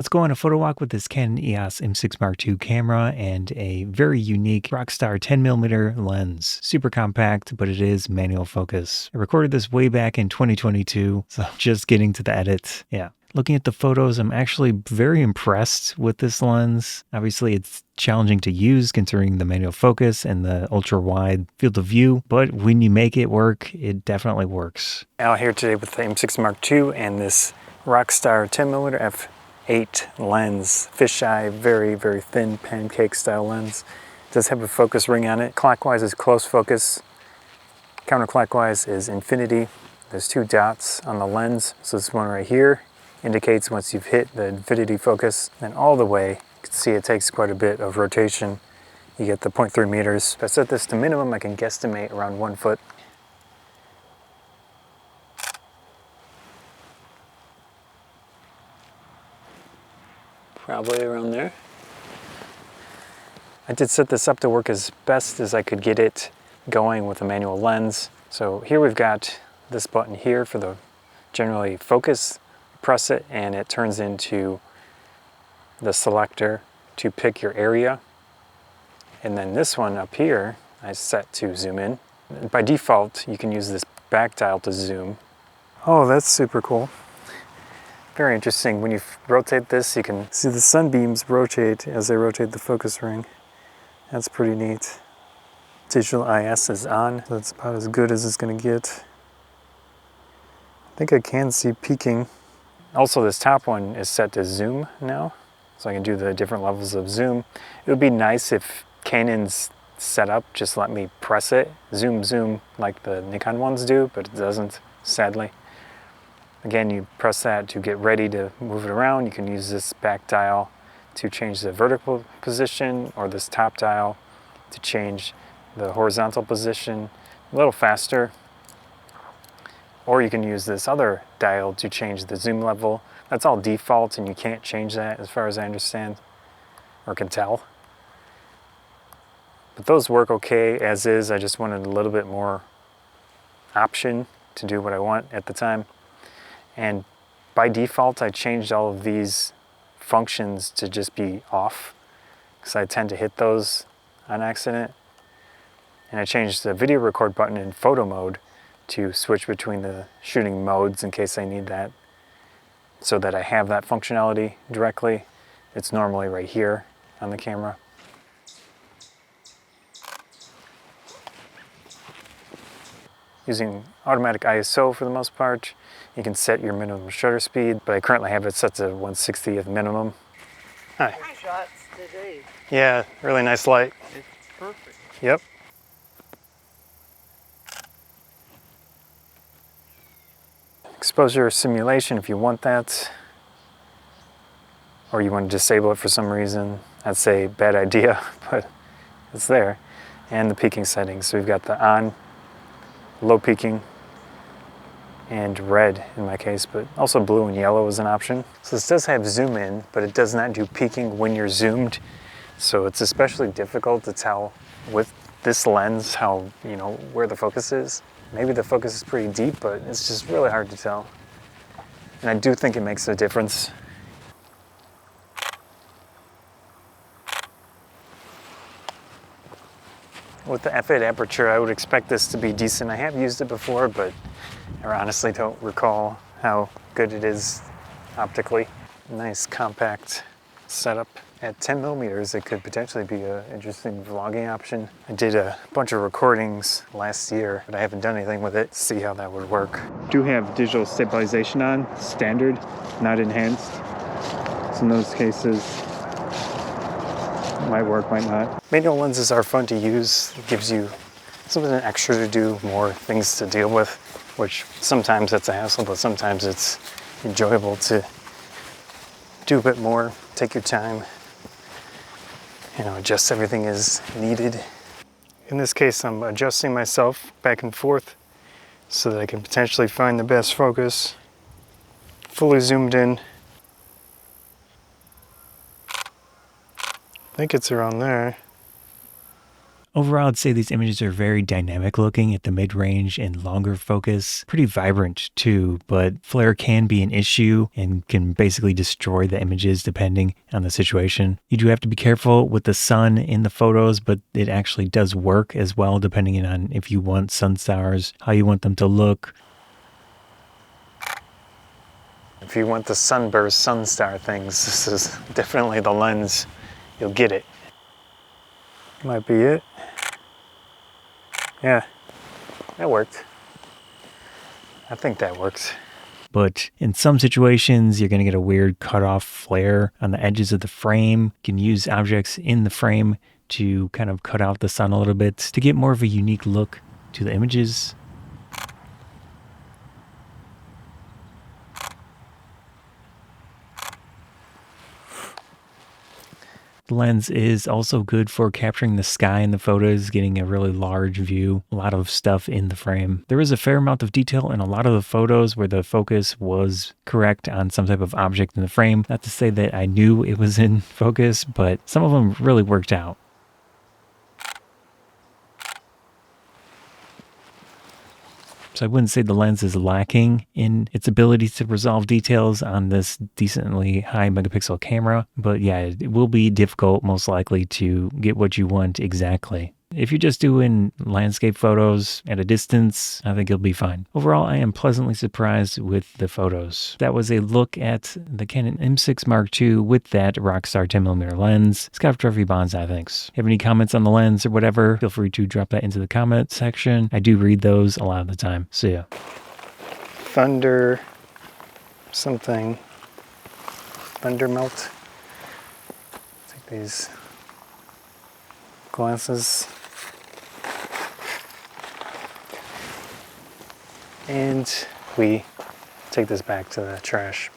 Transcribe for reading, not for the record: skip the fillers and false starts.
Let's go on a photo walk with this Canon EOS M6 Mark II camera and a very unique Rockstar 10mm lens. Super compact, but it is manual focus. I recorded this way back in 2022, so just getting to the edit. Yeah. Looking at the photos, I'm actually very impressed with this lens. Obviously, it's challenging to use considering the manual focus and the ultra-wide field of view, but when you make it work, it definitely works. Out here today with the M6 Mark II and this Rockstar 10mm f8 lens, fisheye, very, very thin pancake style lens. It does have a focus ring on it. Clockwise is close focus, counterclockwise is infinity. There's two dots on the lens, so this one right here indicates once you've hit the infinity focus, and all the way, you can see it takes quite a bit of rotation. You get the 0.3 meters. If I set this to minimum, I can guesstimate around 1 foot. Probably around there. I did set this up to work as best as I could get it going with a manual lens. So here we've got this button here for the generally focus. Press it and it turns into the selector to pick your area. And then this one up here, I set to zoom in. By default, you can use this back dial to zoom. Oh, that's super cool. Very interesting. When you rotate this, you can see the sunbeams rotate as they rotate the focus ring. That's pretty neat. Digital IS is on. That's about as good as it's going to get. I think I can see peaking. Also, this top one is set to zoom now, so I can do the different levels of zoom. It would be nice if Canon's setup just let me press it, zoom, zoom, like the Nikon ones do, but it doesn't, sadly. Again, you press that to get ready to move it around. You can use this back dial to change the vertical position, or this top dial to change the horizontal position a little faster. Or you can use this other dial to change the zoom level. That's all default and you can't change that as far as I understand, or can tell. But those work okay as is. I just wanted a little bit more option to do what I want at the time. And by default, I changed all of these functions to just be off, because I tend to hit those on accident. And I changed the video record button in photo mode to switch between the shooting modes in case I need that, so that I have that functionality directly. It's normally right here on the camera. Using automatic ISO for the most part, you can set your minimum shutter speed, but I currently have it set to 1/60th minimum. Hi. Shots today. Yeah, really nice light. It's perfect. Yep. Exposure simulation, if you want that, or you want to disable it for some reason, I'd say bad idea, but it's there. And the peaking settings. So we've got the on, low peaking, and red in my case, but also blue and yellow is an option. So this does have zoom in, but it does not do peaking when you're zoomed. So it's especially difficult to tell with this lens how, where the focus is. Maybe the focus is pretty deep, but it's just really hard to tell. And I do think it makes a difference. With the f8 aperture, I would expect this to be decent. I have used it before, but I honestly don't recall how good it is optically. Nice compact setup. At 10mm, it could potentially be an interesting vlogging option. I did a bunch of recordings last year, but I haven't done anything with it to see how that would work. Do have digital stabilization on, standard, not enhanced. So in those cases, might work, might not. Manual lenses are fun to use. It gives you something extra to do, more things to deal with, which sometimes it's a hassle, but sometimes it's enjoyable to do a bit more, take your time, adjust everything as needed. In this case, I'm adjusting myself back and forth so that I can potentially find the best focus. Fully zoomed in. I think it's around there. Overall, I'd say these images are very dynamic looking at the mid-range and longer focus. Pretty vibrant too, but flare can be an issue and can basically destroy the images depending on the situation. You do have to be careful with the sun in the photos, but it actually does work as well depending on if you want sun stars, how you want them to look. If you want the sunburst, sun star things, this is definitely the lens. You'll get it. Might be it. Yeah, that worked. I think that works. But in some situations, you're going to get a weird cutoff flare on the edges of the frame. You can use objects in the frame to kind of cut out the sun a little bit to get more of a unique look to the images. The lens is also good for capturing the sky in the photos, getting a really large view, a lot of stuff in the frame. There is a fair amount of detail in a lot of the photos where the focus was correct on some type of object in the frame. Not to say that I knew it was in focus, but some of them really worked out. So I wouldn't say the lens is lacking in its ability to resolve details on this decently high megapixel camera, but yeah, it will be difficult most likely to get what you want exactly. If you're just doing landscape photos at a distance, I think you'll be fine. Overall, I am pleasantly surprised with the photos. That was a look at the Canon M6 Mark II with that Rockstar 10mm lens. It's got very bonsai things. Have any comments on the lens or whatever, feel free to drop that into the comment section. I do read those a lot of the time. So yeah. Thunder something. Thunder melt. Take these glasses. And we take this back to the trash.